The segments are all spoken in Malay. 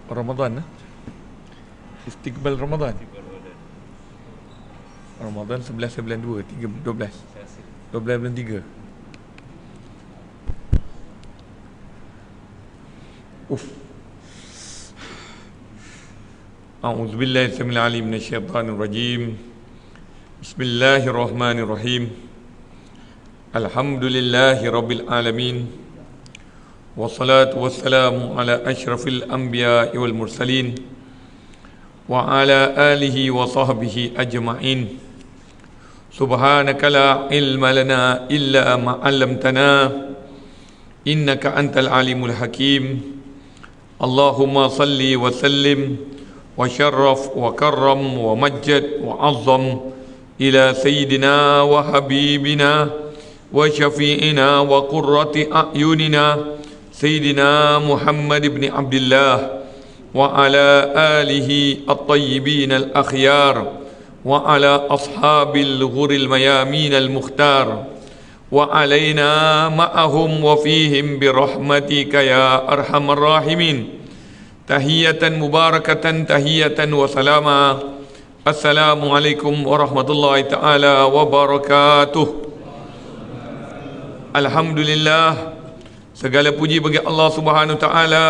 Ramadan, Istiqbal Ramadan. Ramadan 11 bulan 2, 12 bulan 3. A'udzu billahi samil alim minasyaitonir rajim. Bismillahirrahmanirrahim. Alhamdulillahi rabbil alamin. Wassalatu wassalamu ala asyrafil anbiya'i wal mursalin wa ala alihi wa sahbihi ajma'in. Subhanaka la ilma lana illa ma 'allamtana innaka antal alimul hakim. Allahumma salli wa sallim wa syarraf wa karram wa majjad wa azzam ila sayyidina wa habibina wa syafi'ina wa qurrati a'yunina Sayyidina Muhammad ibn Abdullah wa ala alihi at-tayyibin al-akhyar wa ala ashabil ghuril mayamin al-mukhtar wa alaina ma'ahum wa fihim birahmatika ya arhamar rahimin. Tahiyatan mubarakatan tahiyatan wa salama. Assalamualaikum warahmatullahi ta'ala wabarakatuh. Alhamdulillah, segala puji bagi Allah Subhanahu Wa Taala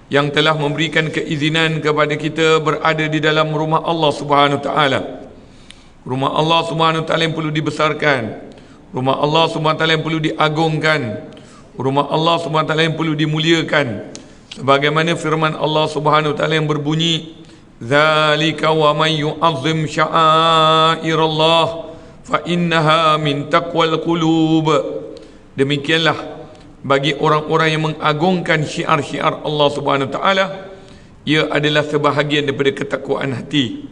yang telah memberikan keizinan kepada kita berada di dalam rumah Allah Subhanahu Wa Taala. Rumah Allah Subhanahu Wa Taala yang perlu dibesarkan, rumah Allah Subhanahu Wa Taala yang perlu diagungkan, rumah Allah Subhanahu Wa Taala yang perlu dimuliakan. Sebagaimana firman Allah Subhanahu Wa Taala yang berbunyi, "Dzalika wa may yu'azzim sya'airallah fa innaha min taqwal qulub." Demikianlah bagi orang-orang yang mengagungkan syiar-syiar Allah Subhanahu Wa Taala, ia adalah sebahagian daripada ketakwaan hati.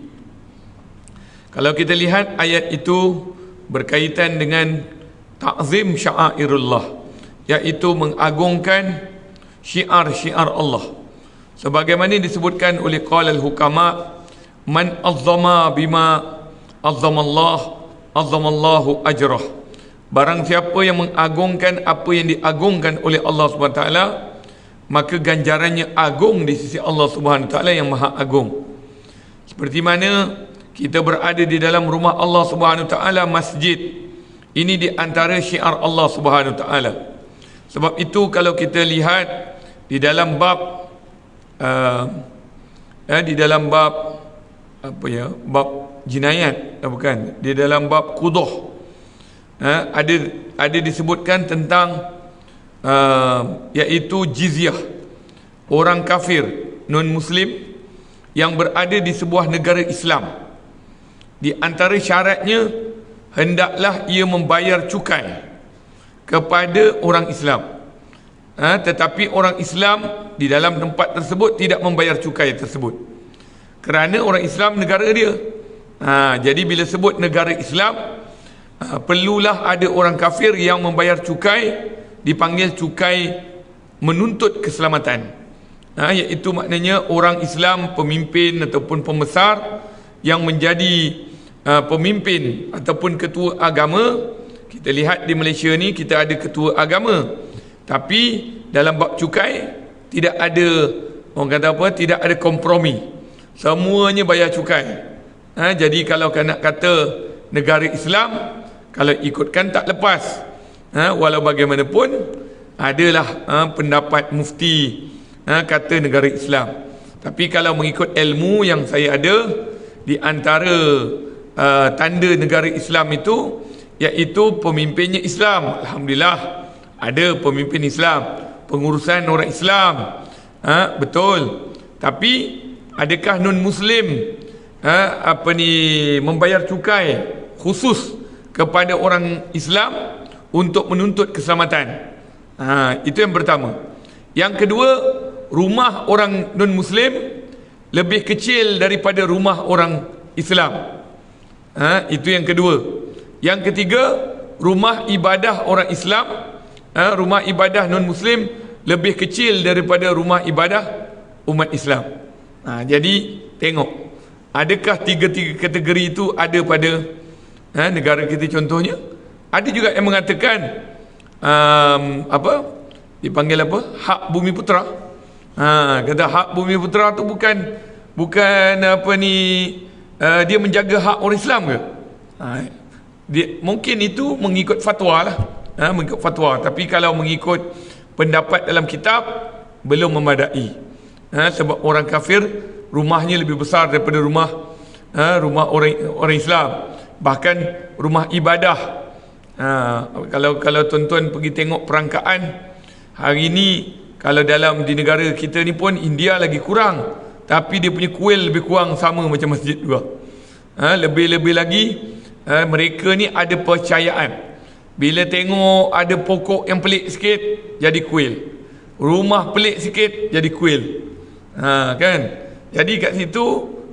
Kalau kita lihat ayat itu berkaitan dengan ta'zim sya'airullah, iaitu mengagungkan syiar-syiar Allah. Sebagaimana disebutkan oleh qalal hukama, man azzama bima azzamallahu ajrah. Barang siapa yang mengagungkan apa yang diagungkan oleh Allah Subhanahu Wa Taala, maka ganjarannya agung di sisi Allah Subhanahu Wa Taala yang maha agung. Seperti mana kita berada di dalam rumah Allah Subhanahu Wa Taala, masjid ini di antara syiar Allah Subhanahu Wa Taala. Sebab itu kalau kita lihat di dalam bab bab jinayat, bukan, di dalam bab quduh, ada disebutkan tentang iaitu jizyah, orang kafir non muslim yang berada di sebuah negara Islam. Di antara syaratnya, hendaklah ia membayar cukai kepada orang Islam. Tetapi orang Islam di dalam tempat tersebut tidak membayar cukai tersebut, kerana orang Islam negara dia. Jadi bila sebut negara Islam, perlulah ada orang kafir yang membayar cukai, dipanggil cukai menuntut keselamatan. Iaitu maknanya orang Islam, pemimpin ataupun pembesar yang menjadi pemimpin ataupun ketua agama. Kita lihat di Malaysia ni kita ada ketua agama, tapi dalam bab cukai tidak ada, orang kata apa, tidak ada kompromi, semuanya bayar cukai. Jadi kalau nak kata negara Islam, kalau ikutkan tak lepas. Walau bagaimanapun adalah pendapat mufti kata negara Islam. Tapi kalau mengikut ilmu yang saya ada, di antara tanda negara Islam itu, iaitu pemimpinnya Islam. Alhamdulillah ada pemimpin Islam, pengurusan orang Islam, betul. Tapi adakah non muslim membayar cukai khusus kepada orang Islam untuk menuntut keselamatan? Itu yang pertama. Yang kedua, rumah orang non-Muslim lebih kecil daripada rumah orang Islam. Itu yang kedua. Yang ketiga, rumah ibadah orang Islam, rumah ibadah non-Muslim lebih kecil daripada rumah ibadah umat Islam. Jadi tengok, adakah tiga-tiga kategori itu ada pada negara kita contohnya? Ada juga yang mengatakan dipanggil hak bumi putera. Kata hak bumi putera tu bukan apa ni, dia menjaga hak orang Islam ke? Mungkin itu mengikut fatwa lah, mengikut fatwa. Tapi kalau mengikut pendapat dalam kitab, belum memadai. Sebab orang kafir rumahnya lebih besar daripada rumah orang Islam, bahkan rumah ibadah. Kalau tuan-tuan pergi tengok perangkaan hari ni, kalau di negara kita ni pun India lagi kurang, tapi dia punya kuil lebih kurang sama macam masjid juga. Lebih-lebih lagi, mereka ni ada percayaan, bila tengok ada pokok yang pelik sikit jadi kuil, rumah pelik sikit jadi kuil, kan? Jadi kat situ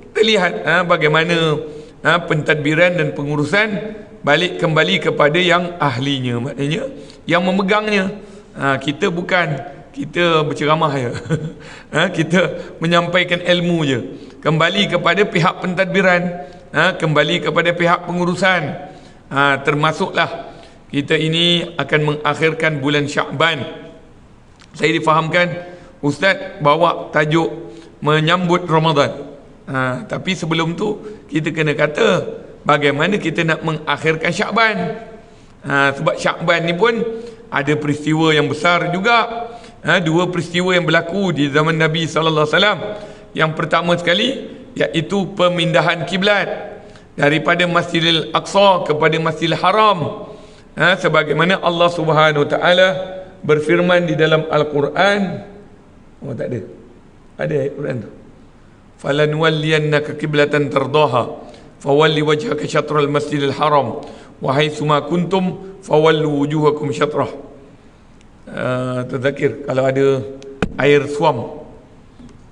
kita lihat bagaimana pentadbiran dan pengurusan balik kembali kepada yang ahlinya, maknanya yang memegangnya. Kita berceramah je. Kita menyampaikan ilmu je. Kembali kepada pihak pentadbiran, kembali kepada pihak pengurusan. Termasuklah kita ini akan mengakhirkan bulan Syakban. Saya difahamkan Ustaz bawa tajuk menyambut Ramadan. Tapi sebelum tu kita kena kata bagaimana kita nak mengakhirkan Syakban. Sebab Syakban ni pun ada peristiwa yang besar juga. Dua peristiwa yang berlaku di zaman Nabi sallallahu alaihi wasallam. Yang pertama sekali iaitu pemindahan kiblat daripada Masjidil Aqsa kepada Masjidil Haram. Sebagaimana Allah Subhanahu wa taala berfirman di dalam Al-Quran. Oh, tak ada. Ada ayat Quran tu. Falanwalliyannaka qiblatan tardaha fawalli wajhaka syatral Masjidil Haram wa haitsuma kuntum fawallu wujuhakum syatrah. Terzakir kalau ada air suam,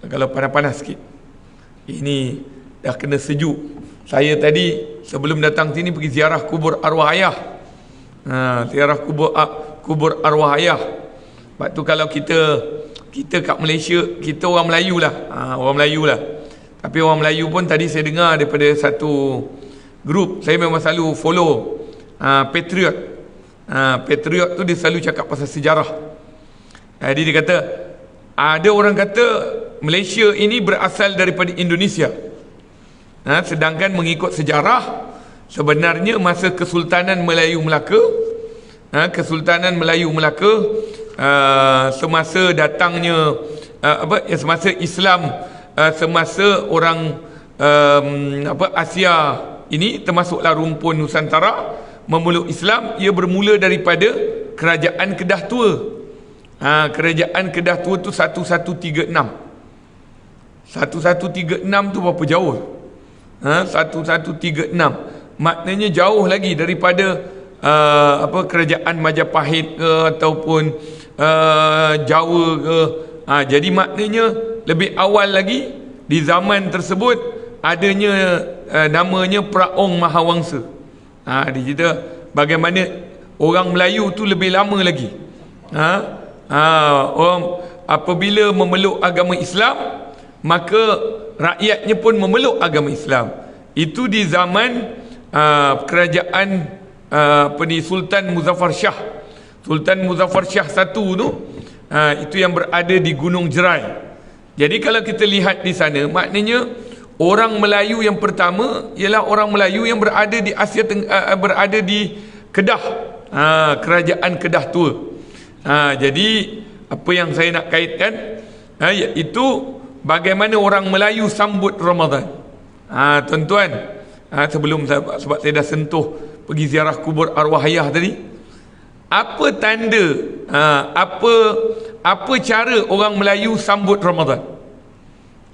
kalau panas-panas sikit. Ini dah kena sejuk. Saya tadi sebelum datang sini pergi ziarah kubur arwah ayah. Ziarah kubur arwah ayah. Sebab tu kalau kita kat Malaysia, kita orang Melayu lah, orang Melayu lah. Tapi orang Melayu pun tadi saya dengar daripada satu grup, saya memang selalu follow Patriot. Patriot tu dia selalu cakap pasal sejarah. Jadi dia kata ada orang kata Malaysia ini berasal daripada Indonesia. Sedangkan mengikut sejarah, sebenarnya masa Kesultanan Melayu Melaka, Kesultanan Melayu Melaka, semasa datangnya semasa Islam, semasa orang Asia ini, termasuklah rumpun Nusantara, memeluk Islam, ia bermula daripada Kerajaan Kedah Tua. Kerajaan Kedah Tua tu 1136. 1136 tu berapa jauh? 1136 maknanya jauh lagi daripada kerajaan Majapahit ke ataupun Jawa ke. Jadi maknanya lebih awal lagi, di zaman tersebut adanya namanya Praong Mahawangsa. Dia cerita bagaimana orang Melayu tu lebih lama lagi. Orang apabila memeluk agama Islam, maka rakyatnya pun memeluk agama Islam. Itu di zaman kerajaan Sultan Muzaffar Shah. Sultan Muzaffar Shah I tu, itu yang berada di Gunung Jerai. Jadi kalau kita lihat di sana, maknanya orang Melayu yang pertama ialah orang Melayu yang berada di Asia berada di Kedah, kerajaan Kedah Tua. Jadi apa yang saya nak kaitkan iaitu bagaimana orang Melayu sambut Ramadan. Tuan-tuan, sebelum sebab saya dah sentuh pergi ziarah kubur arwah ayah tadi, apa tanda, apa cara orang Melayu sambut Ramadan?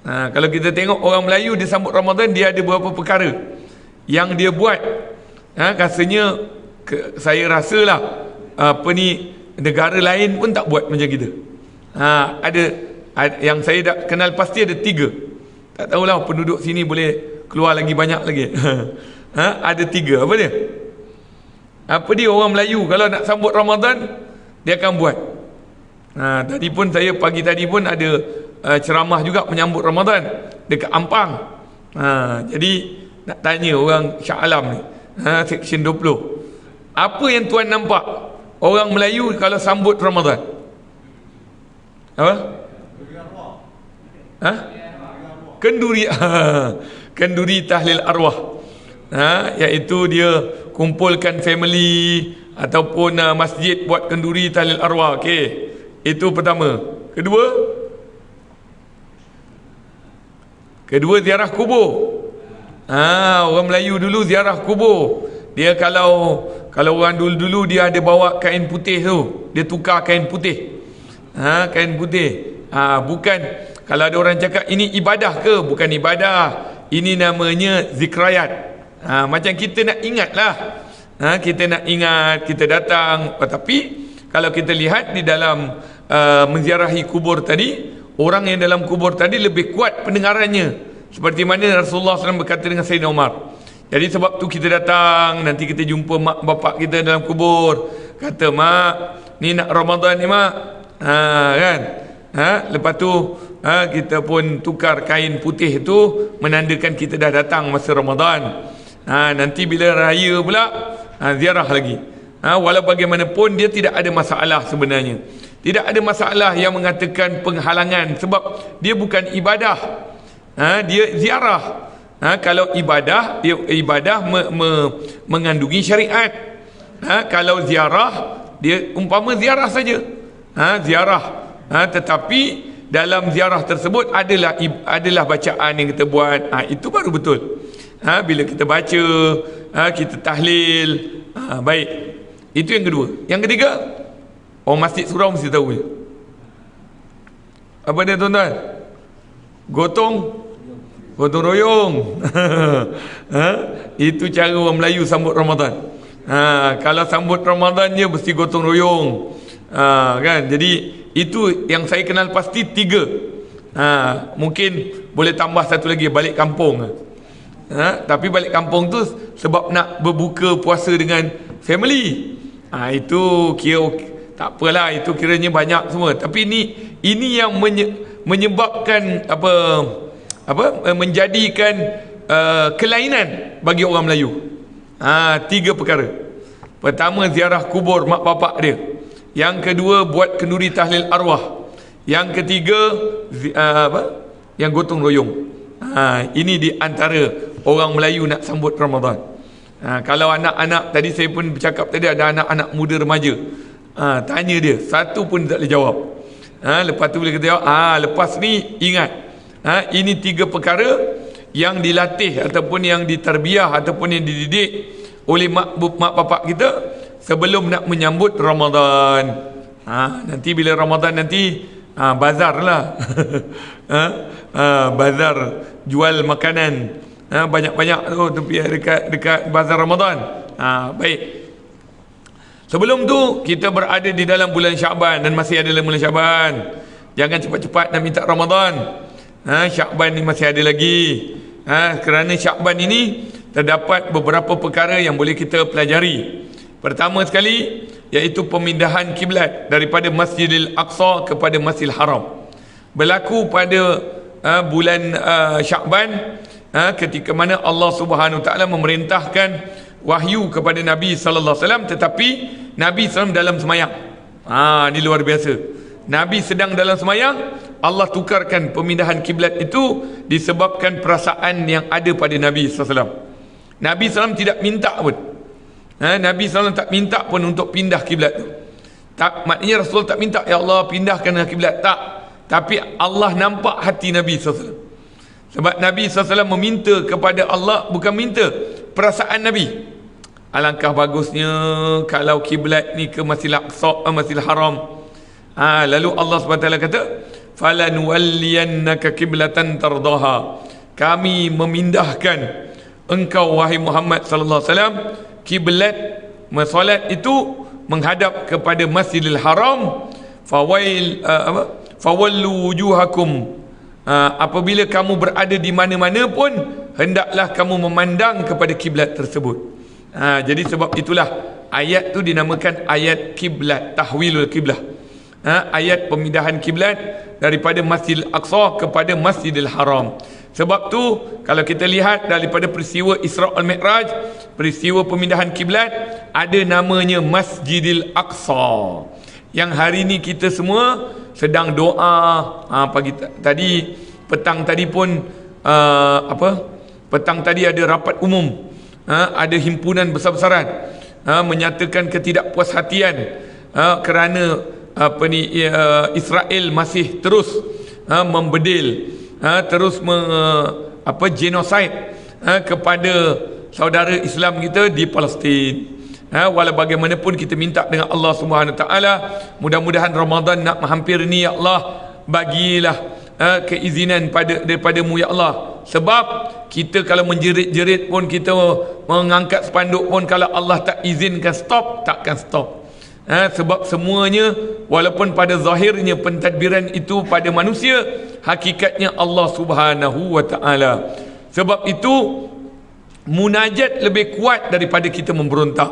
Kalau kita tengok orang Melayu dia sambut Ramadan, dia ada beberapa perkara yang dia buat. Rasanya saya rasalah negara lain pun tak buat macam kita. Ada yang saya dah kenal pasti ada 3. Tak tahulah penduduk sini boleh keluar lagi banyak lagi. Ada 3. Apa dia? Apa dia orang Melayu kalau nak sambut Ramadan, dia akan buat. Tadi pun saya pagi tadi pun ada ceramah juga menyambut Ramadan dekat Ampang. Jadi nak tanya orang Shah Alam ni, Seksyen 20, apa yang tuan nampak orang Melayu kalau sambut Ramadan? Apa? Ha? Kenduri. Kenduri tahlil arwah. Iaitu dia kumpulkan family ataupun masjid buat kenduri tahlil arwah. Okey. Itu pertama. Kedua ziarah kubur. Orang Melayu dulu ziarah kubur. Dia kalau orang dulu dia ada bawa kain putih tu, dia tukar kain putih. Kain putih. Bukan kalau ada orang cakap ini ibadah ke? Bukan ibadah. Ini namanya zikrayat. Macam kita nak ingatlah. Kita nak ingat, kita datang. Tapi kalau kita lihat di dalam menziarahi kubur tadi, orang yang dalam kubur tadi lebih kuat pendengarannya. Seperti mana Rasulullah SAW berkata dengan Sayyidina Umar. Jadi sebab tu kita datang, nanti kita jumpa mak bapak kita dalam kubur. Kata, mak, ni nak Ramadan ni mak. Kan? Lepas tu kita pun tukar kain putih tu, menandakan kita dah datang masa Ramadan. Nanti bila raya pula, ziarah lagi. Walau bagaimanapun dia tidak ada masalah sebenarnya. Tidak ada masalah yang mengatakan penghalangan, sebab dia bukan ibadah. Dia ziarah. Kalau ibadah, dia ibadah mengandungi syariat. Kalau ziarah, dia umpama ziarah saja. Ziarah. Tetapi dalam ziarah tersebut adalah bacaan yang kita buat. Itu baru betul. Bila kita baca, kita tahlil. Baik. Itu yang kedua. Yang ketiga, orang masjid surau mesti tahu je. Apa dia tuan-tuan? Gotong royong. Itu cara orang Melayu sambut Ramadan. Kalau sambut Ramadan je mesti gotong royong. Kan? Jadi itu yang saya kenal pasti 3. Mungkin boleh tambah satu lagi, balik kampung. Tapi balik kampung tu sebab nak berbuka puasa dengan family. Itu kira tak apalah, itu kiranya banyak semua. Tapi ini yang menyebabkan menjadikan kelainan bagi orang Melayu. 3 perkara. Pertama, ziarah kubur mak bapak dia. Yang kedua, buat kenduri tahlil arwah. Yang ketiga, yang gotong royong. Ini di antara orang Melayu nak sambut Ramadan. Kalau anak-anak, tadi saya pun bercakap tadi, ada anak-anak muda remaja. Tanya dia, satu pun tak boleh jawab. Lepas tu boleh kita jawab, lepas ni ingat, ini 3 perkara yang dilatih ataupun yang diterbiah ataupun yang dididik oleh mak bapak kita sebelum nak menyambut Ramadan. Nanti bila Ramadan nanti, bazar lah. Bazar jual makanan, banyak-banyak tu tepi dekat bazar Ramadan. Baik. Sebelum tu kita berada di dalam bulan Syakban, dan masih ada dalam bulan Syakban. Jangan cepat-cepat nak minta Ramadan. Syakban ni masih ada lagi. Kerana Syakban ini terdapat beberapa perkara yang boleh kita pelajari. Pertama sekali, iaitu pemindahan kiblat daripada Masjidil Aqsa kepada Masjidil Haram. Berlaku pada bulan Syakban, ketika mana Allah Subhanahu Taala memerintahkan wahyu kepada Nabi sallallahu alaihi wasallam, tetapi Nabi SAW dalam semayang. Ini luar biasa. Nabi sedang dalam semayang, Allah tukarkan pemindahan kiblat itu disebabkan perasaan yang ada pada Nabi SAW. Nabi SAW tidak minta pun. Nabi SAW tak minta pun untuk pindah kiblat tu. Tak, maknanya Rasul tak minta, ya Allah pindahkan kiblat, tak. Tapi Allah nampak hati Nabi SAW. Sebab Nabi SAW meminta kepada Allah, bukan minta, perasaan Nabi. Alangkah bagusnya kalau kiblat ni ke Masjidil Aqsa, Masjidil Haram. Lalu Allah SWT kata, "Falanuwalliyannaka kiblatan tardaha." Kami memindahkan engkau wahai Muhammad sallallahu alaihi wasallam, kiblat solat itu menghadap kepada Masjidil Haram. Fawallu wujuhakum. Apabila kamu berada di mana-mana pun, hendaklah kamu memandang kepada kiblat tersebut. Jadi sebab itulah ayat tu dinamakan ayat kiblat, tahwilul kiblah. Ayat pemindahan kiblat daripada Masjidil Aqsa kepada Masjidil Haram. Sebab tu kalau kita lihat daripada peristiwa Isra' al-Mi'raj, peristiwa pemindahan kiblat, ada namanya Masjidil Aqsa. Yang hari ni kita semua sedang doa. Pagi tadi petang tadi pun petang tadi ada rapat umum, ada himpunan besar-besaran menyatakan ketidakpuashatian kerana Israel masih terus membedil, terus genosid kepada saudara Islam kita di Palestin. Walau bagaimanapun kita minta dengan Allah Subhanahu Wa Taala, mudah-mudahan Ramadan nak menghampir ni, ya Allah, bagilah keizinan daripada-Mu, ya Allah. Sebab kita kalau menjerit-jerit pun, kita mengangkat spanduk pun, kalau Allah tak izinkan stop, takkan stop. Sebab semuanya, walaupun pada zahirnya pentadbiran itu pada manusia, hakikatnya Allah Subhanahu Wa Taala. Sebab itu munajat lebih kuat daripada kita memberontak.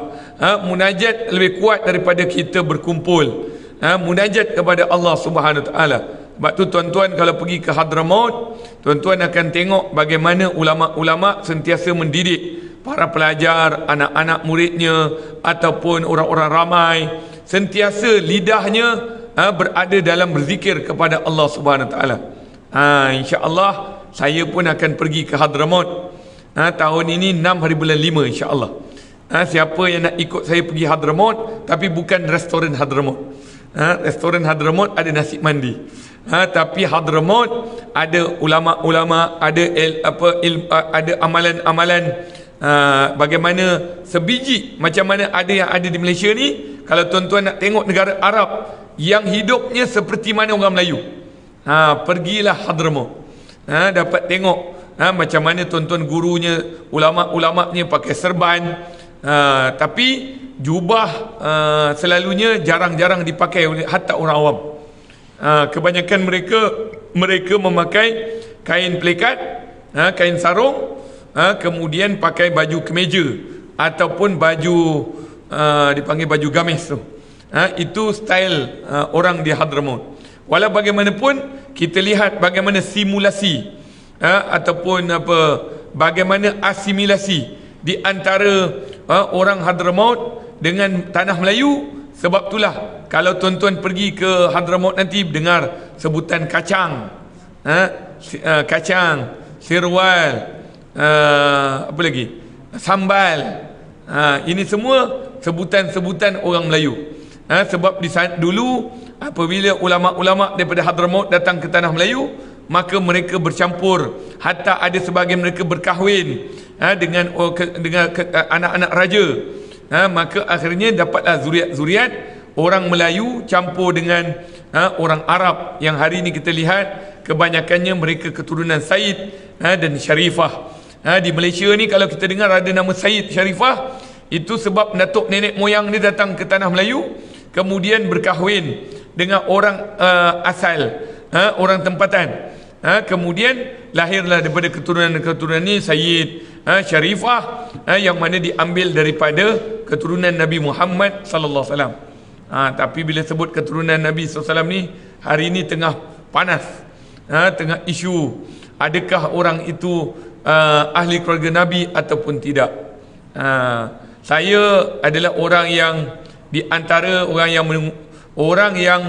Munajat lebih kuat daripada kita berkumpul. Munajat kepada Allah Subhanahu Wa Taala. Sebab tu tuan-tuan kalau pergi ke Hadramaut, tuan-tuan akan tengok bagaimana ulama-ulama sentiasa mendidik para pelajar, anak-anak muridnya ataupun orang-orang ramai, sentiasa lidahnya berada dalam berzikir kepada Allah Subhanahu Wa Taala. Insya-Allah saya pun akan pergi ke Hadramaut tahun ini 6 hari bulan 5, insya-Allah. Siapa yang nak ikut saya pergi Hadramaut, tapi bukan restoran Hadramaut. Restoran Hadramaut ada nasi mandi. Tapi Hadramaut ada ulama-ulama, ada ada amalan-amalan bagaimana sebiji, macam mana ada yang ada di Malaysia ni. Kalau tuan-tuan nak tengok negara Arab yang hidupnya seperti mana orang Melayu, pergilah Hadramaut. Dapat tengok macam mana tuan-tuan gurunya, ulama-ulamanya pakai serban, tapi jubah selalunya jarang-jarang dipakai oleh hatta orang awam. Kebanyakan mereka memakai kain pelikat, kain sarung, kemudian pakai baju kemeja ataupun baju dipanggil baju gamis tu. Itu style orang di Hadramaut. Walau bagaimanapun, kita lihat bagaimana simulasi ataupun bagaimana asimilasi di antara orang Hadramaut dengan tanah Melayu. Sebab itulah kalau tuan-tuan pergi ke Hadramaut nanti dengar sebutan kacang, kacang, sirwal, apa lagi, sambal. Ini semua sebutan-sebutan orang Melayu. Sebab dulu apabila ulama-ulama daripada Hadramaut datang ke tanah Melayu, maka mereka bercampur, hatta ada sebahagian mereka berkahwin dengan anak-anak raja. Maka akhirnya dapatlah zuriat-zuriat orang Melayu campur dengan orang Arab, yang hari ini kita lihat kebanyakannya mereka keturunan Said dan Sharifah. Di Malaysia ni kalau kita dengar ada nama Said Sharifah, itu sebab datuk nenek moyang dia datang ke tanah Melayu, kemudian berkahwin dengan orang asal, orang tempatan. Kemudian lahirlah daripada keturunan-keturunan ni Sayyid, Sharifah, yang mana diambil daripada keturunan Nabi Muhammad sallallahu alaihi wasallam. Tapi bila sebut keturunan Nabi sallallahu alaihi wasallam ni, hari ini tengah panas, tengah isu adakah orang itu ahli keluarga Nabi ataupun tidak. Saya adalah orang yang di antara orang yang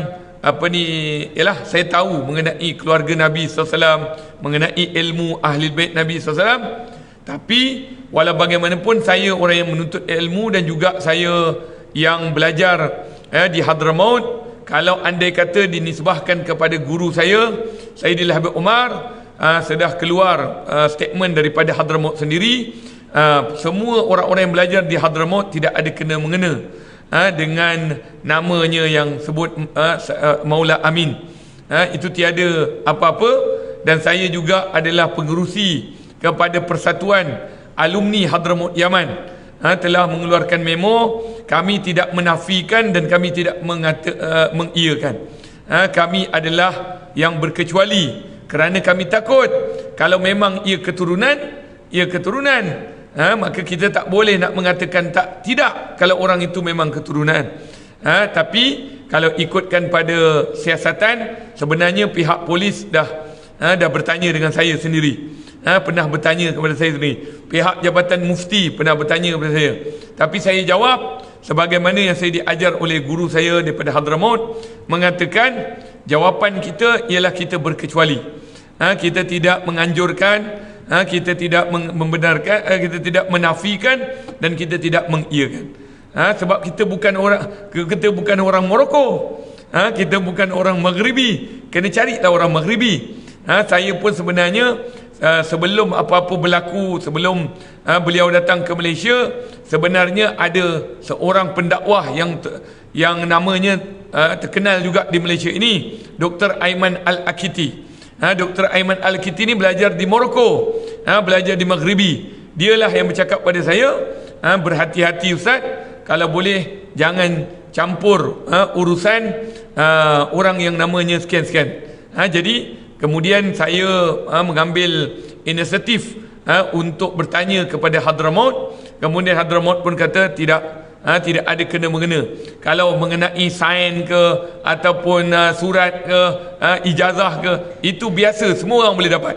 ialah saya tahu mengenai keluarga Nabi SAW, mengenai ilmu ahli bait Nabi SAW. Tapi walau bagaimanapun, saya orang yang menuntut ilmu dan juga saya yang belajar di Hadramaut. Kalau andai kata dinisbahkan kepada guru saya, Sayyidil Habib Umar, sudah keluar statement daripada Hadramaut sendiri, semua orang-orang yang belajar di Hadramaut tidak ada kena-mengena dengan namanya yang sebut Maula Amin. Itu tiada apa-apa. Dan saya juga adalah pengerusi kepada Persatuan Alumni Hadramaut Yaman, telah mengeluarkan memo. Kami tidak menafikan dan kami tidak mengiyakan. Kami adalah yang berkecuali, kerana kami takut kalau memang ia keturunan, maka kita tak boleh nak mengatakan tidak kalau orang itu memang keturunan. Tapi kalau ikutkan pada siasatan, sebenarnya pihak polis dah bertanya dengan saya sendiri, pernah bertanya kepada saya sendiri. Pihak Jabatan Mufti pernah bertanya kepada saya. Tapi saya jawab sebagaimana yang saya diajar oleh guru saya daripada Hadramaut, mengatakan jawapan kita ialah kita berkecuali. kita tidak menganjurkan, kita tidak membenarkan, kita tidak menafikan, dan kita tidak mengiyakan. Sebab kita bukan orang Morocco, kita bukan orang Maghribi. Kena carilah orang Maghribi. Saya pun sebenarnya sebelum apa-apa berlaku, sebelum beliau datang ke Malaysia, sebenarnya ada seorang pendakwah yang namanya terkenal juga di Malaysia ini, Dr. Aiman Al-Akiti. Dr. Aiman Al-Akiti ni belajar di Morocco, belajar di Maghribi. Dialah yang bercakap pada saya, berhati-hati Ustaz, kalau boleh jangan campur urusan orang yang namanya sekian-sekian. Jadi kemudian saya mengambil inisiatif untuk bertanya kepada Hadramaut. Kemudian Hadramaut pun kata tidak ada kena-mengena. Kalau mengenai sain ke ataupun surat ke, ijazah ke, itu biasa, semua orang boleh dapat.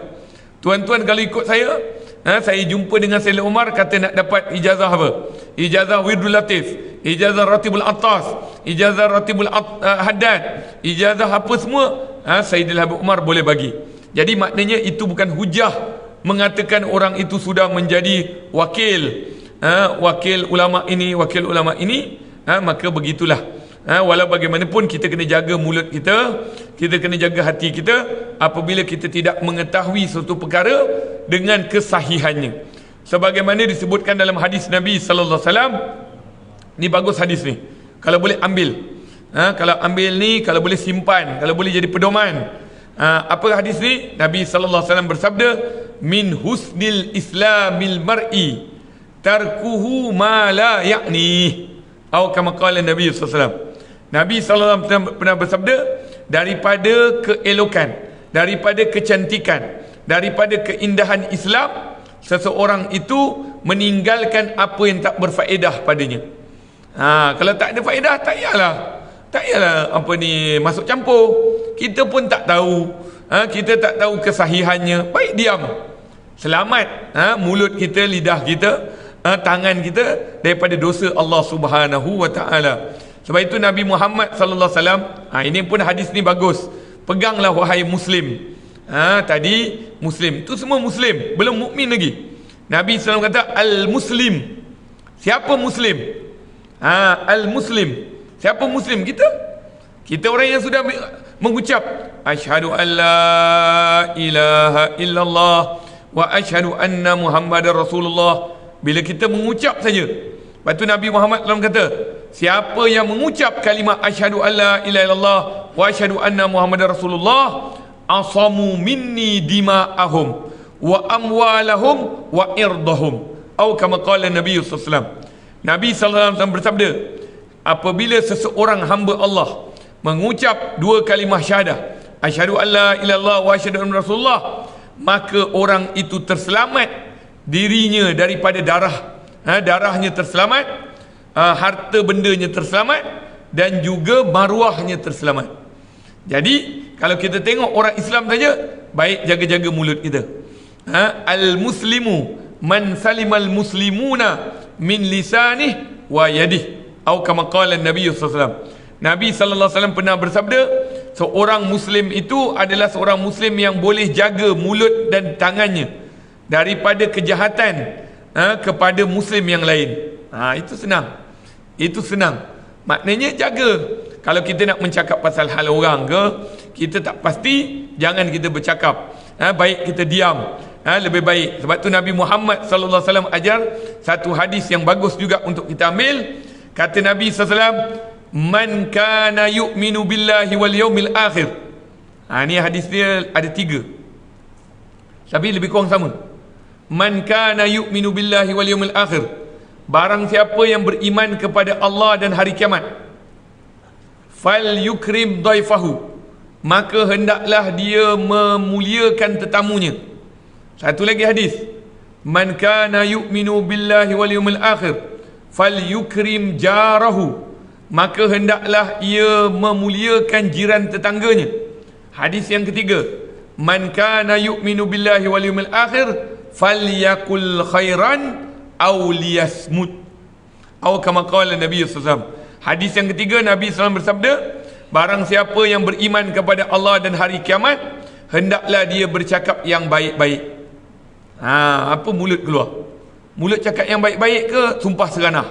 Tuan-tuan kalau ikut saya jumpa dengan Sayyidina Umar, kata nak dapat ijazah apa? Ijazah Wirdul Latif, ijazah Ratibul Attas, ijazah Ratibul Haddad, ijazah apa semua, Sayyidina Umar boleh bagi. Jadi maknanya itu bukan hujah mengatakan orang itu sudah menjadi wakil ulama ini, maka begitulah. Walau bagaimanapun kita kena jaga mulut kita, kita kena jaga hati kita apabila kita tidak mengetahui suatu perkara dengan kesahihannya. Sebagaimana disebutkan dalam hadis Nabi sallallahu alaihi wasallam. Ni bagus hadis ni. Kalau boleh ambil. Kalau ambil ni, kalau boleh simpan, kalau boleh jadi pedoman. Apa hadis ni? Nabi sallallahu alaihi wasallam bersabda, min husnil islamil mar'i tarkuhu ma la ya'ni, atau kama qala Nabi sallallahu alaihi wasallam. Nabi sallallahu alaihi wasallam pernah bersabda, daripada keelokan, daripada kecantikan, daripada keindahan Islam, seseorang itu meninggalkan apa yang tak berfaedah padanya. Kalau tak ada faedah, tak payahlah apa ni masuk campur. Kita pun tak tahu, kita tak tahu kesahihannya, baik diam. Selamat mulut kita, lidah kita, tangan kita daripada dosa Allah Subhanahu wa taala. Sebab itu Nabi Muhammad sallallahu alaihi wasallam, ini pun hadis ni bagus. Peganglah wahai muslim. Tadi muslim tu semua muslim, belum mukmin lagi. Nabi sallallahu alaihi wasallam kata al-muslim. Siapa muslim? Al-muslim. Siapa muslim? Kita orang yang sudah mengucap asyhadu an la ilaha illallah wa asyhadu anna Muhammadar Rasulullah. Bila kita mengucap saja, lepas tu Nabi Muhammad SAW kata, siapa yang mengucap kalimat asyhadu an la ilaha illallah wa asyhadu anna Muhammadar Rasulullah, asamu minni dima'ahum wa amwalahum wa irdahum, atau kama qala Nabi sallallahu alaihi wasallam. Nabi sallallahu alaihi wasallam bersabda, apabila seseorang hamba Allah mengucap dua kalimah syahadah, asyhadu an la ilaha illallah wa asyhadu anna Rasulullah, maka orang itu terselamat dirinya daripada darahnya terselamat, harta bendanya terselamat, dan juga maruahnya terselamat. Jadi kalau kita tengok orang Islam saja, baik jaga-jaga mulut kita. Al-muslimu man salimal muslimuna min lisanih wa yadih, atau kama qala Nabi sallallahu alaihi wasallam. Nabi sallallahu alaihi wasallam pernah bersabda, seorang muslim itu adalah seorang muslim yang boleh jaga mulut dan tangannya daripada kejahatan kepada muslim yang lain. Itu senang. Maknanya jaga. Kalau kita nak mencakap pasal hal orang ke, kita tak pasti, jangan kita bercakap. Baik kita diam. Lebih baik. Sebab tu Nabi Muhammad sallallahu alaihi wasallam ajar satu hadis yang bagus juga untuk kita ambil. Kata Nabi sallallahu alaihi wasallam, man kana yu'minu billahi wal yawmil akhir. Ni hadis dia ada 3, tapi lebih kurang sama. Man kana yu'minu billahi wal yawmil akhir, barang siapa yang beriman kepada Allah dan hari kiamat, fal yukrim dhaifahu, maka hendaklah dia memuliakan tetamunya. Satu lagi hadis, man kana yu'minu billahi wal yawmil akhir fal yukrim jarahu, maka hendaklah ia memuliakan jiran tetangganya. Hadis yang ketiga, man kana yu'minu billahi wal yawmil akhir falyakul khairan aw liyasmut, atau kama qala Nabi sallallahu alaihi wasallam. Hadis yang ketiga, Nabi sallallahu alaihi wasallam bersabda, barang siapa yang beriman kepada Allah dan hari kiamat, hendaklah dia bercakap yang baik-baik. Apa mulut keluar? Mulut cakap yang baik-baik ke sumpah seranah?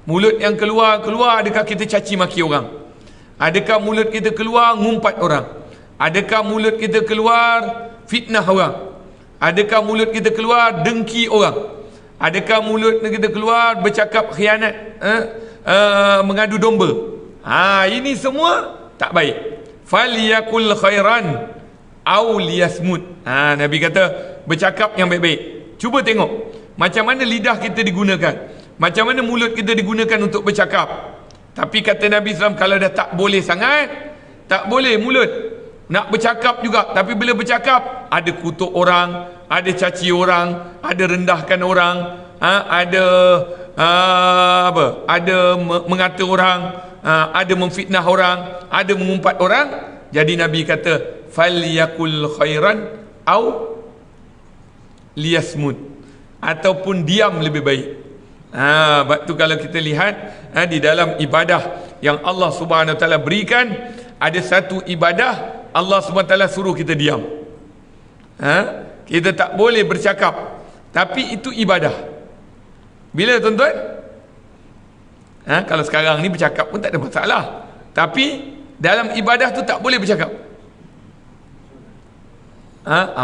Mulut yang keluar adakah kita caci maki orang? Adakah mulut kita keluar ngumpat orang? Adakah mulut kita keluar fitnah orang? Adakah mulut kita keluar dengki orang? Adakah mulut kita keluar bercakap khianat, mengadu domba? Ini semua tak baik. Falyakul khairan au liyasmut. Nabi kata bercakap yang baik-baik. Cuba tengok macam mana lidah kita digunakan, macam mana mulut kita digunakan untuk bercakap. Tapi kata Nabi SAW, kalau dah tak boleh sangat, tak boleh mulut nak bercakap juga. Tapi bila bercakap, ada kutuk orang, ada caci orang, ada rendahkan orang, ada ada mengata orang, ada memfitnah orang, ada mengumpat orang. Jadi Nabi kata falyakul khairan au liyasmut, ataupun diam lebih baik. Sebab tu kalau kita lihat di dalam ibadah yang Allah Subhanahu Wa Taala berikan, ada satu ibadah Allah Subhanahu Wa Taala suruh kita diam. Kita tak boleh bercakap, tapi itu ibadah. Bila tuan-tuan? Kalau sekarang ni bercakap pun tak ada masalah, tapi dalam ibadah tu tak boleh bercakap.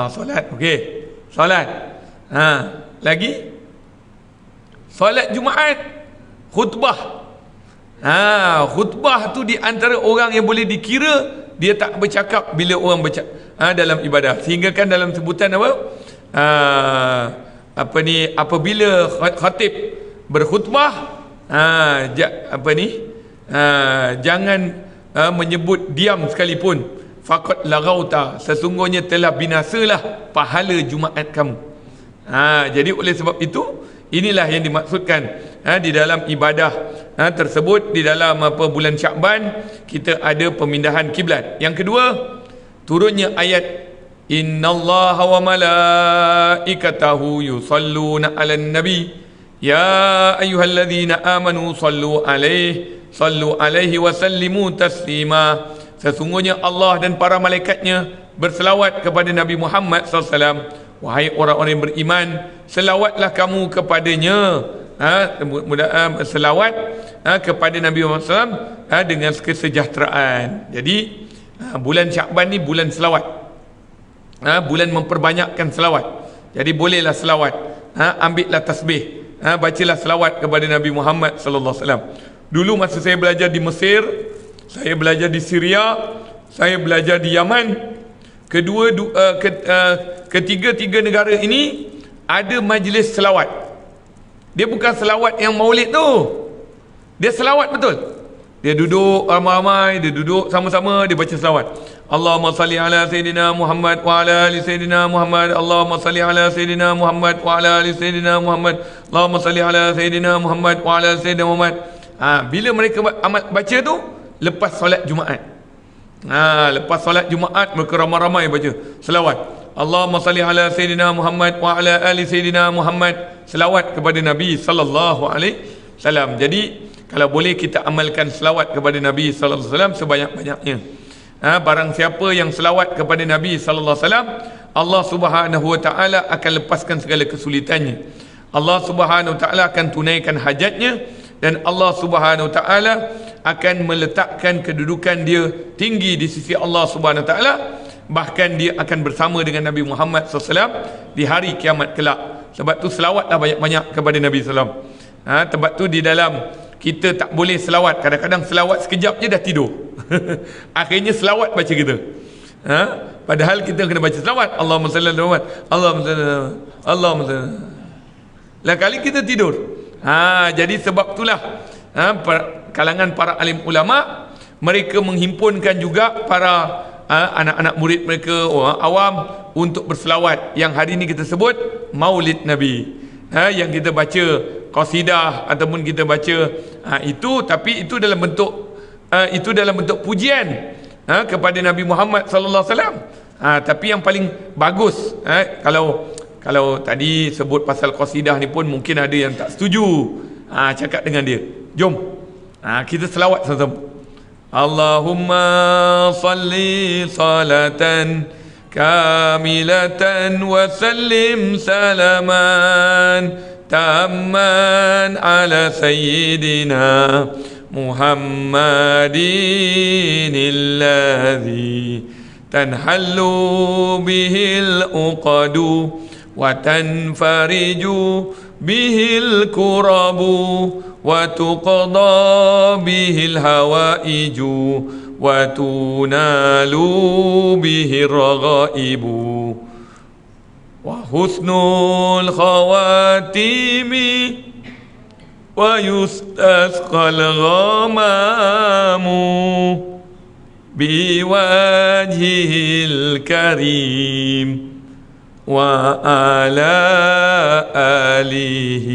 Solat, okey. Solat. Lagi solat Jumaat, khutbah. Khutbah tu di antara orang yang boleh dikira dia tak bercakap bila orang bercakap dalam ibadah. Sehingga kan dalam sebutan apabila khatib berkhutbah, jangan menyebut diam sekalipun. Faqad laghauta, sesungguhnya telah binasalah pahala Jumaat kamu. Jadi oleh sebab itu, inilah yang dimaksudkan di dalam ibadah tersebut. Di dalam bulan Syakban kita ada pemindahan kiblat. Yang kedua, turunnya ayat innallaha wa malaikatahu yusalluna 'alan nabi ya ayyuhalladzina amanu sallu alaihi wa sallimu taslima. Sesungguhnya Allah dan para malaikatnya berselawat kepada Nabi Muhammad SAW. Wahai orang-orang yang beriman, selawatlah kamu kepadanya. Selawat kepada Nabi Muhammad SAW dengan kesejahteraan. Jadi bulan Syakban ni bulan selawat, bulan memperbanyakkan selawat. Jadi bolehlah selawat, ambillah tasbih, bacalah selawat kepada Nabi Muhammad SAW. Dulu masa saya belajar di Mesir, saya belajar di Syria, saya belajar di Yaman, ketiga-tiga negara ini ada majlis selawat. Dia bukan selawat yang maulid tu, dia selawat betul. Dia duduk ramai-ramai, dia duduk sama-sama, dia baca selawat. Allahumma salli ala Sayyidina Muhammad wa ala ali Sayyidina Muhammad. Allahumma salli ala Sayyidina Muhammad wa ala ali Sayyidina Muhammad. Allahumma salli ala Sayyidina Muhammad wa ala ali Sayyidina Muhammad. Bila mereka baca tu lepas solat Jumaat. Lepas solat Jumaat mereka ramai-ramai baca selawat. Allahumma salli ala Sayyidina Muhammad wa ala ali Sayyidina Muhammad. Selawat kepada Nabi sallallahu alaihi wasallam. Jadi kalau boleh kita amalkan selawat kepada Nabi sallallahu alaihi wasallam sebanyak-banyaknya. Barang siapa yang selawat kepada Nabi sallallahu alaihi wasallam, Allah Subhanahu wa taala akan lepaskan segala kesulitannya. Allah Subhanahu wa taala akan tunaikan hajatnya, dan Allah Subhanahu wa taala akan meletakkan kedudukan dia tinggi di sisi Allah Subhanahu wa taala. Bahkan dia akan bersama dengan Nabi Muhammad SAW di hari kiamat kelak. Sebab tu selawatlah banyak-banyak kepada Nabi SAW. Sebab tu di dalam kita tak boleh selawat. Kadang-kadang selawat sekejap je dah tidur. Akhirnya selawat baca kita. Padahal kita kena baca selawat. Allahumma salli ala Muhammad, Allahumma salli ala Muhammad, Allahumma salli ala Muhammad. Lah kali kita tidur. Jadi sebab itulah kalangan para alim ulama, mereka menghimpunkan juga para anak-anak murid mereka, orang awam, untuk berselawat. Yang hari ini kita sebut Maulid Nabi. Yang kita baca qasidah ataupun kita baca itu, tapi itu dalam bentuk pujian kepada Nabi Muhammad sallallahu alaihi wasallam. Tapi yang paling bagus, kalau tadi sebut pasal qasidah ni pun mungkin ada yang tak setuju. Cakap dengan dia, jom kita selawat sama-sama. Allahumma salli salatan كاملة وسلم سلاما تاما على سيدنا محمد الذي تنحل به العقد وتنفرج به الكرب وتقضى به الهوائج وتنال به الرغائب وحسن الخواتيم ويستسقى الغمام بوجهه الكريم وعلى آله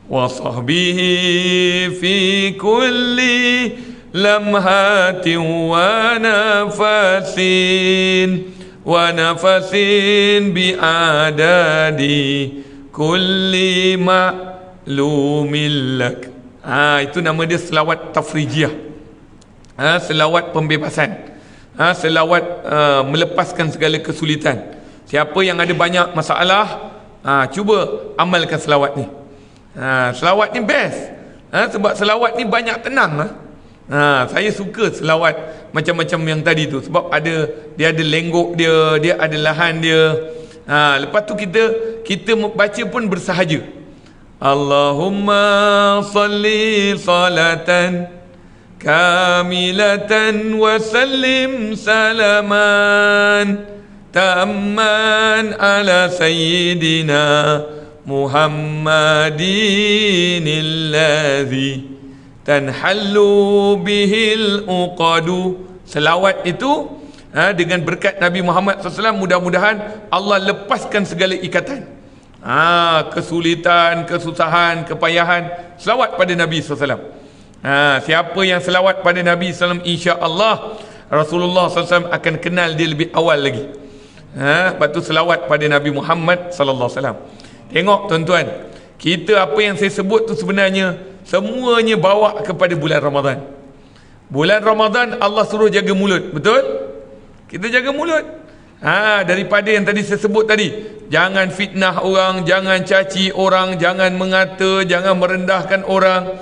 وصحبه في كل لمحة ونفس بأعداد كل معلوم لك. Itu nama dia selawat tafrijiyah. Selawat pembebasan. Selawat melepaskan segala kesulitan. Siapa yang ada banyak masalah, cuba amalkan selawat ni. Selawat ni best. Sebab selawat ni banyak tenang. Saya suka selawat macam-macam yang tadi tu, sebab dia ada lenggok dia ada lahan dia. Lepas tu kita baca pun bersahaja. Allahumma salli salatan kamilatan wa sallim salaman tamman ala sayyidina Muhammadin alladhi tanhallu bihil uqadu. Selawat itu dengan berkat Nabi Muhammad SAW, mudah-mudahan Allah lepaskan segala ikatan, kesulitan, kesusahan, kepayahan. Selawat pada Nabi SAW. Siapa yang selawat pada Nabi SAW, insya-Allah Rasulullah SAW akan kenal dia lebih awal lagi. Lepas tu selawat pada Nabi Muhammad SAW. Tengok tuan-tuan, kita apa yang saya sebut tu sebenarnya semuanya bawa kepada bulan Ramadan. Bulan Ramadan Allah suruh jaga mulut, betul? Kita jaga mulut. Daripada yang tadi saya sebut tadi, jangan fitnah orang, jangan caci orang, jangan mengata, jangan merendahkan orang,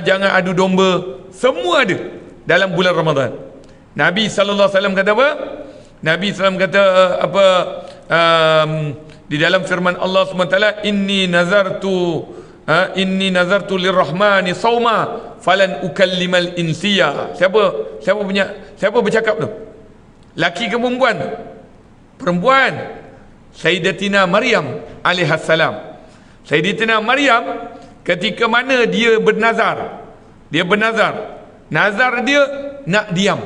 jangan adu domba. Semua ada dalam bulan Ramadan. Nabi sallallahu alaihi wasallam kata apa? Nabi sallallahu kata apa? Di dalam firman Allah SWT, inni nazartu lirrahmani sawma falan ukallimal insiya. Siapa bercakap tu? Laki ke perempuan? Perempuan. Sayyidatina Maryam alaihassalam. Sayyidatina Maryam ketika mana dia bernazar. Nazar dia nak diam.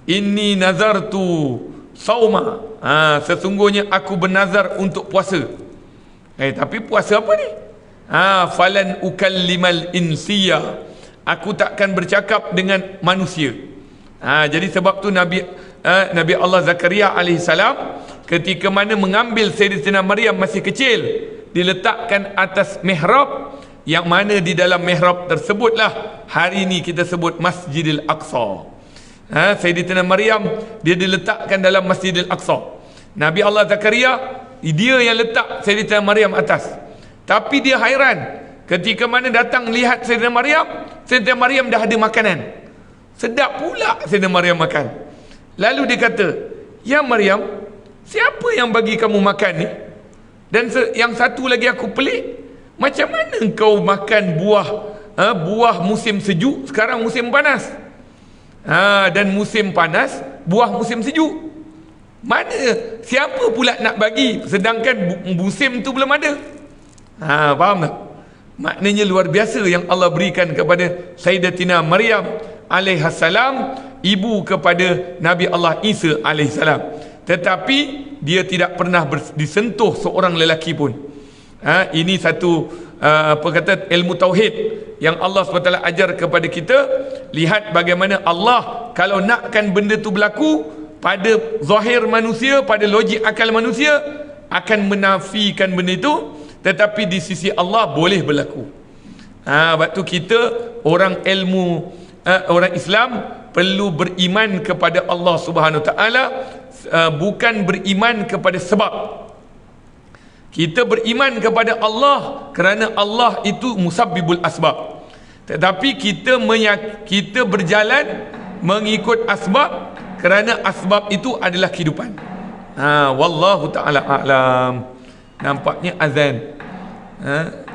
Inni nazartu sawma. Sesungguhnya aku bernazar untuk puasa. Tapi puasa apa ni? Falan ukallimal insiya. Aku takkan bercakap dengan manusia. Jadi sebab tu Nabi Allah Zakaria alaihissalam ketika mana mengambil Sayyidatina Maryam masih kecil, diletakkan atas mihrab, yang mana di dalam mihrab tersebutlah hari ini kita sebut Masjidil Aqsa. Sayyidatina Maryam dia diletakkan dalam Masjidil Aqsa. Nabi Allah Zakaria dia yang letak Sayyidatina Maryam atas. Tapi dia hairan ketika mana datang lihat Sayyidatina Maryam dah ada makanan. Sedap pula Sayyidatina Maryam makan. Lalu dia kata, "Ya Maryam, siapa yang bagi kamu makan ni? Dan yang satu lagi aku pelik, macam mana engkau makan buah musim sejuk, sekarang musim panas? Dan musim panas, buah musim sejuk. Mana? Siapa pula nak bagi sedangkan musim tu belum ada?" Faham tak? Maknanya luar biasa yang Allah berikan kepada Sayyidatina Maryam alaihassalam, ibu kepada Nabi Allah Isa alaihissalam. Tetapi dia tidak pernah disentuh seorang lelaki pun. Ini satu ilmu tauhid yang Allah SWT ajar kepada kita. Lihat bagaimana Allah kalau nakkan benda tu berlaku, pada zahir manusia, pada logik akal manusia akan menafikan benda itu, tetapi di sisi Allah boleh berlaku. Waktu kita orang ilmu, orang Islam perlu beriman kepada Allah Subhanahu Wa Taala bukan beriman kepada sebab. Kita beriman kepada Allah kerana Allah itu musabbibul asbab. Tetapi kita berjalan mengikut asbab kerana asbab itu adalah kehidupan. Wallahu ta'ala a'lam. Nampaknya azan.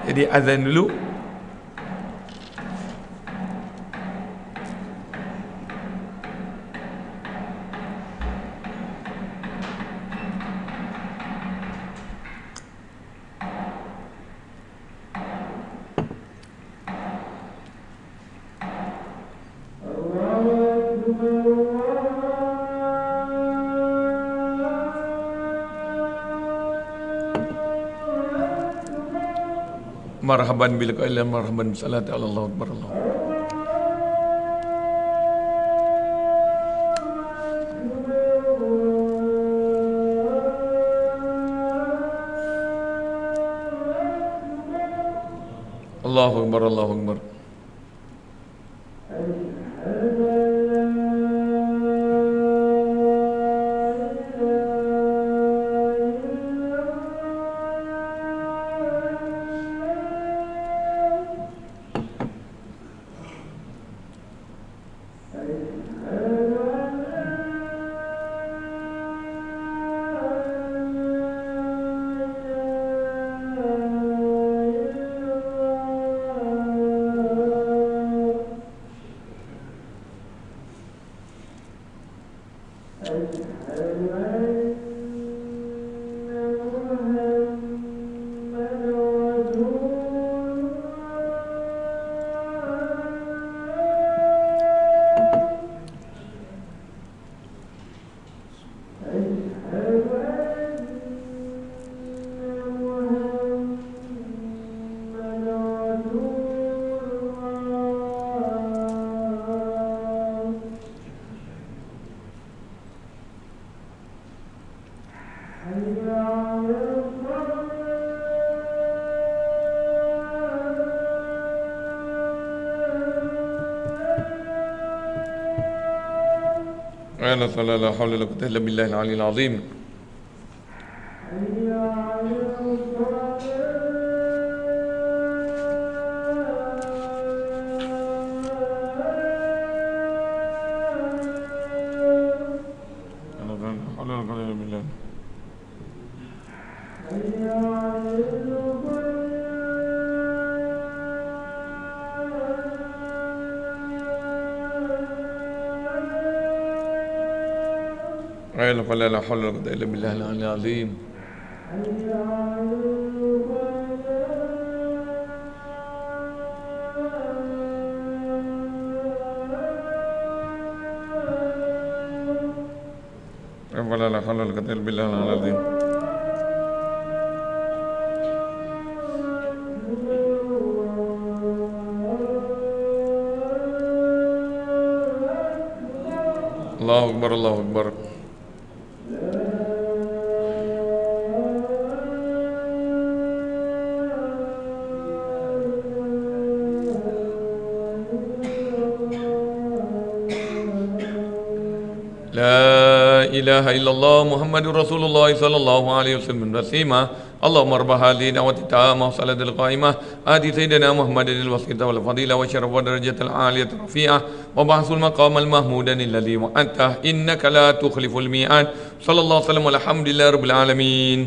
Jadi azan dulu. Marhaban bil qailin marhaban bisalati Allahu akbar Allahu akbar Allahu akbar. La hawla wala quwwata illa billahil aliyyil azim. La hawla wala quwwata illa billahil aliyyil azim. La hawla wala quwwata illa billahil aliyyil azim. Allahu akbar Allahu akbar. La ilaha illallah Muhammadur Rasulullah sallallahu alaihi wasallam rasima. Allahumma rabb hadhihi da'wati tammah salatul qa'imah ati sayyidina Muhammadin al-wasita wal fadilah wa syaraf wa darajatul aliyah rafi'ah wa ba'sul maqamal mahmudan alladhi wa'anta innaka la tukhliful mi'ad. Sallallahu alaihi wasallam alhamdulillah rabbil alamin.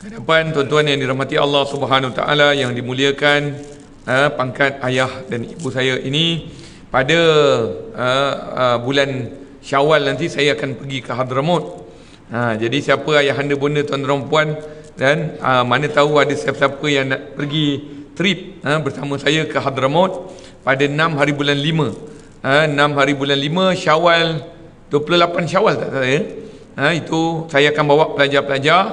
Kedepan tuan-tuan yang dirahmati Allah Subhanahu wa taala yang dimuliakan, pangkat ayah dan ibu saya ini, pada bulan Syawal nanti saya akan pergi ke Hadramaut. Jadi siapa ayahanda bonda tuan-tuan puan dan mana tahu ada siapa-siapa yang nak pergi trip bersama saya ke Hadramaut pada 6 hari bulan 5. 6 hari bulan 5 Syawal, 28 Syawal tak saya. Itu saya akan bawa pelajar-pelajar.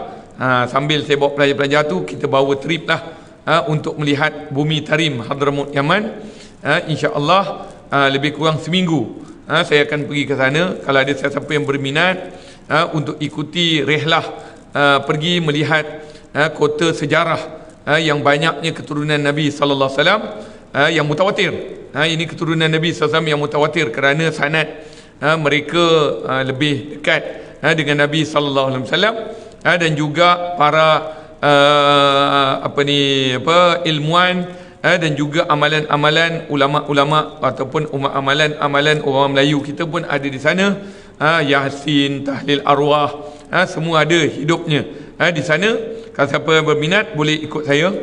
Sambil saya bawa pelajar-pelajar tu, kita bawa trip lah untuk melihat bumi Tarim Hadramaut Yaman. InsyaAllah lebih kurang seminggu saya akan pergi ke sana. Kalau ada siapa yang berminat untuk ikuti rehlah pergi melihat kota sejarah yang banyaknya keturunan Nabi sallallahu alaihi wasallam yang mutawatir. Ini keturunan Nabi sallallahu alaihi wasallam yang mutawatir kerana sanad mereka lebih dekat dengan Nabi sallallahu alaihi wasallam, dan juga para ilmuwan, dan juga amalan-amalan ulama-ulama ataupun amalan-amalan orang Melayu kita pun ada di sana. Yasin, tahlil arwah, semua ada hidupnya di sana. Kalau siapa yang berminat boleh ikut saya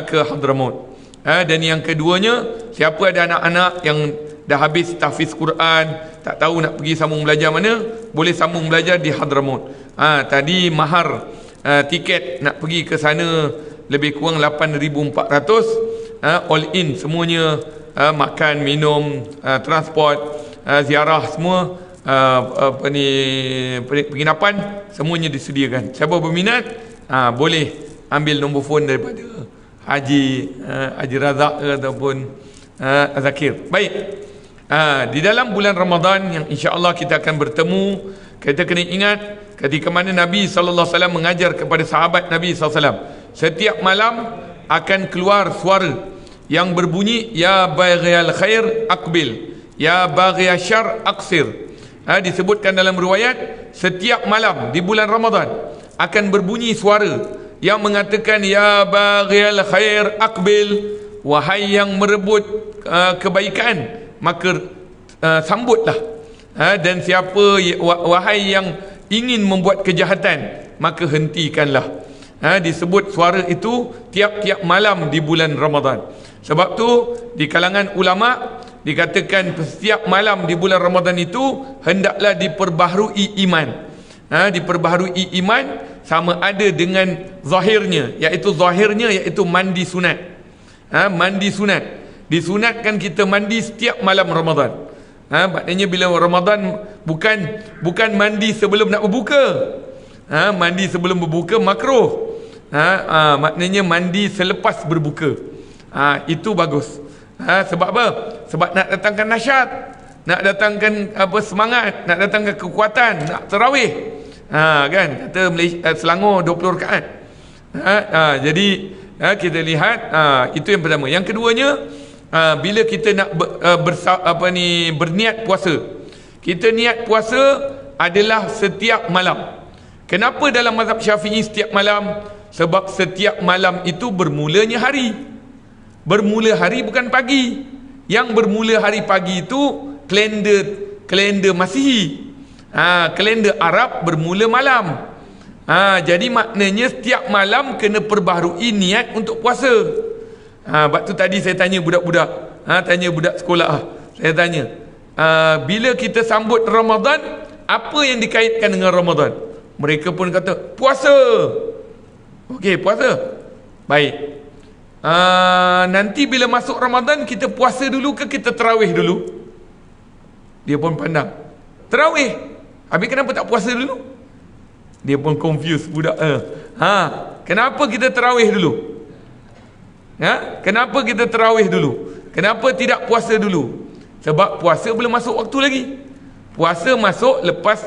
ke Hadramaut. Dan yang keduanya, siapa ada anak-anak yang dah habis tahfiz Quran, tak tahu nak pergi sambung belajar mana, boleh sambung belajar di Hadramaut. Tadi mahar tiket nak pergi ke sana lebih kurang 8,400, all in semuanya, makan, minum, transport, ziarah semua, penginapan semuanya disediakan. Siapa berminat boleh ambil nombor telefon daripada Haji Razak ataupun Zakir. Baik, di dalam bulan Ramadan yang insya-Allah kita akan bertemu, kita kena ingat ketika mana Nabi sallallahu alaihi wasallam mengajar kepada sahabat Nabi sallallahu alaihi wasallam, setiap malam akan keluar suara yang berbunyi, ya baghiyal khair aqbil, ya baghiyal syarr aqsir. Disebutkan dalam riwayat, setiap malam di bulan Ramadan akan berbunyi suara yang mengatakan, ya baghiyal khair aqbil, wahai yang merebut kebaikan, maka sambutlah. Dan siapa, wahai yang ingin membuat kejahatan, maka hentikanlah. Disebut suara itu tiap-tiap malam di bulan Ramadan. Sebab tu di kalangan ulama dikatakan setiap malam di bulan Ramadan itu hendaklah diperbaharui iman. Diperbaharui iman sama ada dengan zahirnya, iaitu mandi sunat. Mandi sunat, disunatkan kita mandi setiap malam Ramadan. Maknanya bila Ramadan bukan mandi sebelum nak berbuka. Mandi sebelum berbuka makruh. Maknanya mandi selepas berbuka. Itu bagus. Sebab apa? Sebab nak datangkan nasyat, nak datangkan semangat, nak datangkan kekuatan, nak tarawih. Kan kata Malaysia, Selangor 20 rakaat. Jadi kita lihat, itu yang pertama. Yang keduanya, bila kita nak berniat puasa, kita niat puasa adalah setiap malam. Kenapa dalam mazhab Syafi'i setiap malam? Sebab setiap malam itu bermulanya hari. Bermula hari bukan pagi. Yang bermula hari pagi itu kalender Masihi. Kalender Arab bermula malam. Jadi maknanya setiap malam kena perbaharui niat untuk puasa. Sebab tu tadi saya tanya budak-budak, tanya budak sekolah, saya tanya, bila kita sambut Ramadan, apa yang dikaitkan dengan Ramadan? Mereka pun kata puasa. Okey, puasa. Baik. Nanti bila masuk Ramadan, kita puasa dulu ke kita tarawih dulu? Dia pun pandang, tarawih. Habis kenapa tak puasa dulu? Dia pun confused budak. Kenapa kita tarawih dulu? Kenapa kita tarawih dulu? Kenapa tidak puasa dulu? Sebab puasa belum masuk waktu lagi. Puasa masuk lepas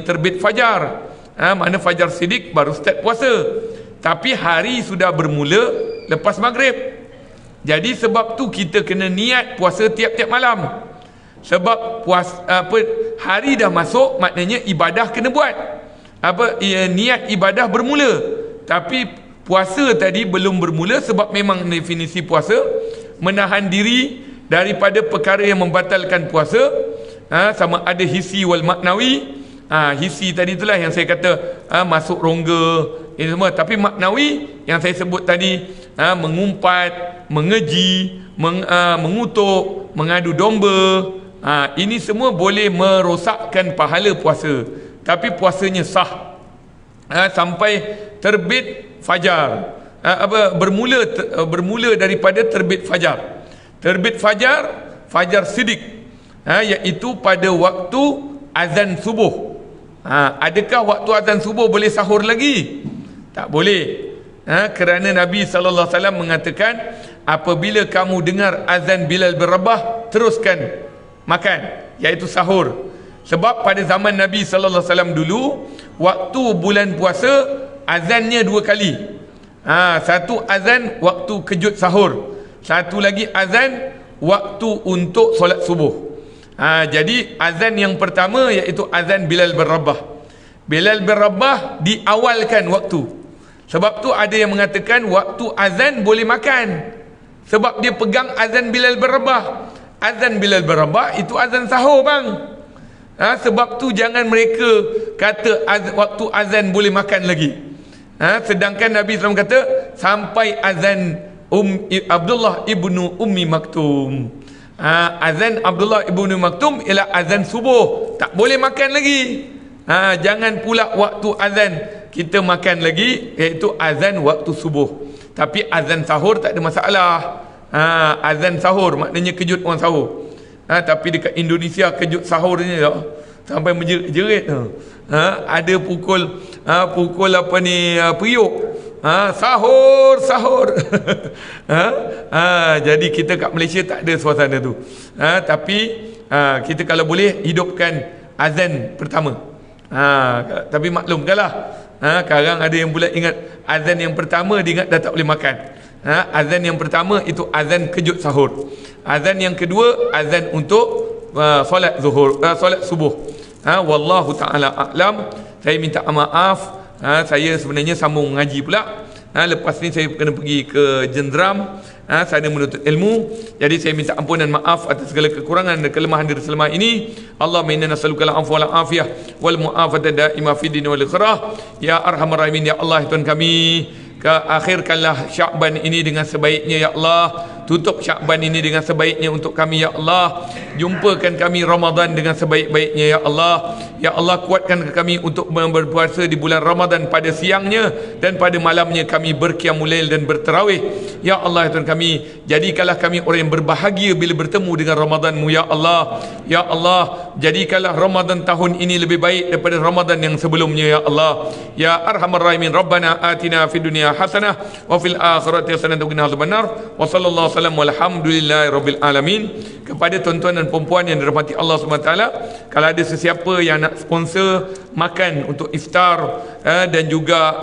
terbit fajar. Mana fajar sidik baru start puasa. Tapi hari sudah bermula lepas maghrib. Jadi sebab tu kita kena niat puasa tiap-tiap malam. Sebab hari dah masuk, maknanya ibadah kena buat. Niat ibadah bermula. Tapi puasa tadi belum bermula, sebab memang definisi puasa menahan diri daripada perkara yang membatalkan puasa. Sama ada hisi wal maknawi. Hisi tadi itulah yang saya kata masuk rongga ini semua. Tapi maknawi yang saya sebut tadi, mengumpat, mengeji, mengutuk, mengadu domba, ini semua boleh merosakkan pahala puasa. Tapi puasanya sah sampai terbit fajar. Bermula daripada terbit fajar. Terbit fajar, fajar sidik, iaitu pada waktu azan subuh. Adakah waktu azan subuh boleh sahur lagi? Tak boleh. Kerana Nabi sallallahu alaihi wasallam mengatakan, apabila kamu dengar azan Bilal bin Rabah, teruskan makan, iaitu sahur. Sebab pada zaman Nabi sallallahu alaihi wasallam dulu, waktu bulan puasa azannya 2 kali. Satu azan waktu kejut sahur, satu lagi azan waktu untuk solat subuh. Jadi azan yang pertama iaitu azan Bilal bin Rabah. Bilal bin Rabah diawalkan waktu. Sebab tu ada yang mengatakan waktu azan boleh makan. Sebab dia pegang azan Bilal bin Rabah. Azan Bilal bin Rabah itu azan sahur bang. Sebab tu jangan mereka kata waktu azan boleh makan lagi. Sedangkan Nabi SAW kata sampai azan Abdullah ibnu Ummi Maktum. Azan Abdullah ibnu Maktum ialah azan subuh, tak boleh makan lagi. Jangan pula waktu azan kita makan lagi, iaitu azan waktu subuh. Tapi azan sahur tak ada masalah. Azan sahur maknanya kejut orang sahur. Tapi dekat Indonesia kejut sahurnya sampai menjerit. Ada pukul apa ni, periuk. Sahur. Jadi kita kat Malaysia tak ada suasana tu. Tapi kita kalau boleh hidupkan azan pertama. Tapi maklumkanlah, sekarang ada yang pula ingat azan yang pertama dia ingat dah tak boleh makan. Azan yang pertama itu azan kejut sahur. Azan yang kedua azan untuk solat zuhur, solat subuh. Wallahu taala a'lam. Saya minta maaf. Saya sebenarnya sambung mengaji pula. Lepas ni saya kena pergi ke Jenderam, saya menuntut ilmu. Jadi saya minta ampun dan maaf atas segala kekurangan dan kelemahan diri selama ini. Allahumma inna nas'aluka al-'afwa wal 'afiyah wal mu'afata da'imah fid din wal akhirah. Ya arhamar rahimin, ya Allah Tuhan kami, akhirkanlah Sya'ban ini dengan sebaiknya ya Allah. Tutup Sya'ban ini dengan sebaiknya untuk kami ya Allah. Jumpakan kami Ramadan dengan sebaik-baiknya ya Allah. Ya Allah, kuatkan kami untuk berpuasa di bulan Ramadan pada siangnya dan pada malamnya kami berqiyamul lail dan bertarawih. Ya Allah Tuhan kami, jadikanlah kami orang yang berbahagia bila bertemu dengan Ramadan-Mu ya Allah. Ya Allah, jadikanlah Ramadan tahun ini lebih baik daripada Ramadan yang sebelumnya ya Allah. Ya arhamar rahimin, Rabbana atina fid dunya hasanah wa fil akhirati hasanah wa qina adzabannar. Wa sallallahu wasallam walhamdulillahi rabbil alamin. Kepada tuan-tuan dan puan-puan yang dirahmati Allah SWT, kalau ada sesiapa yang nak sponsor makan untuk iftar dan juga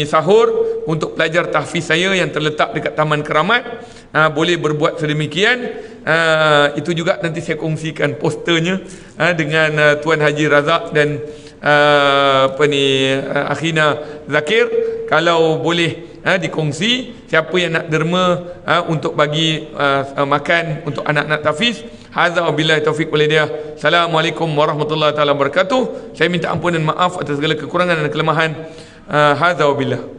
sahur untuk pelajar tahfiz saya yang terletak dekat Taman Keramat, boleh berbuat sedemikian. Itu juga nanti saya kongsikan posternya dengan Tuan Haji Razak dan Akhina Zakir. Kalau boleh dikongsi, siapa yang nak derma untuk bagi makan untuk anak-anak tahfiz. Hadza wabillahi taufiq wal hidayah. Assalamualaikum warahmatullahi taala wabarakatuh. Saya minta ampun dan maaf atas segala kekurangan dan kelemahan. Hadza wabillah.